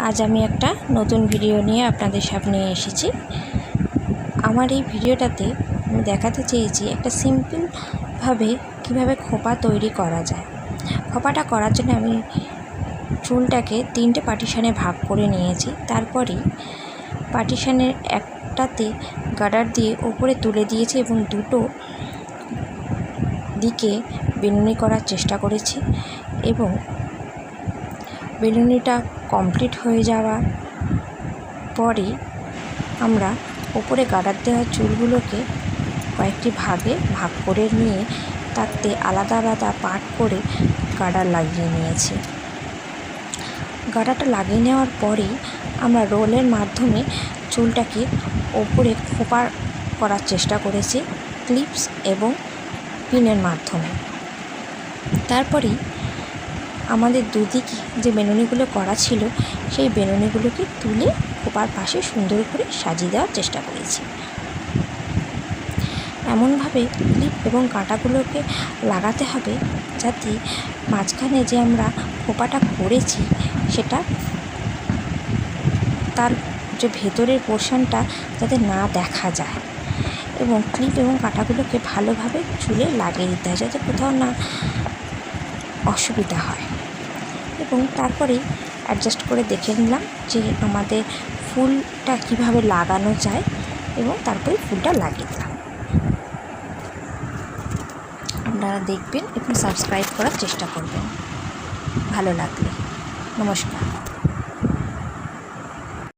আজ আমি একটা নতুন ভিডিও নিয়ে আপনাদের সামনে এসেছি। আমার এই ভিডিওটাতে আমি দেখাতে চেয়েছি একটা সিম্পলভাবে কিভাবে খোপা তৈরি করা যায়। খোপাটা করার জন্য আমি চুলটাকে 3টে পার্টিশানে ভাগ করে নিয়েছি। তারপরেই পার্টিশানের একটাতে গার্ডার দিয়ে ওপরে তুলে দিয়েছি এবং দুটো দিকে বেনুনি করার চেষ্টা করেছি এবং বেনুনিটা কমপ্লিট হয়ে যাওয়ার পরে আমরা ওপরে গার্ডার দেওয়া চুলগুলোকে কয়েকটি ভাগে ভাগ করে নিয়ে তাতে আলাদা আলাদা পার্ট করে গার্ডার লাগিয়ে নিয়েছি। গার্ডারটা লাগিয়ে নেওয়ার পরেই আমরা রোলের মাধ্যমে চুলটাকে ওপরে খোপা করার চেষ্টা করেছি ক্লিপস এবং পিনের মাধ্যমে। তারপরেই আমাদের দুদিকে যে বেনুনিগুলো করা ছিল সেই বেনুনিগুলোকে তুলে খোপার পাশে সুন্দর করে সাজিয়ে দেওয়ার চেষ্টা করেছি। এমনভাবে ক্লিপ এবং কাঁটাগুলোকে লাগাতে হবে যাতে মাঝখানে যে আমরা খোপাটা করেছি সেটা তার যে ভেতরের পোর্শনটা যাতে না দেখা যায়, এবং ক্লিপ এবং কাঁটাগুলোকে ভালোভাবে চুলে লাগিয়ে দিতে হয় যাতে কোথাও না অসুবিধা হয়। এবং তারপরেই অ্যাডজাস্ট করে দেখে নিলাম যে আমাদের ফুলটা কিভাবে লাগানো যায় এবং তারপরে ফুলটা লাগিয়ে দিলাম। আপনারা দেখবেন এবং সাবস্ক্রাইব করার চেষ্টা করবেন ভালো লাগলে। নমস্কার।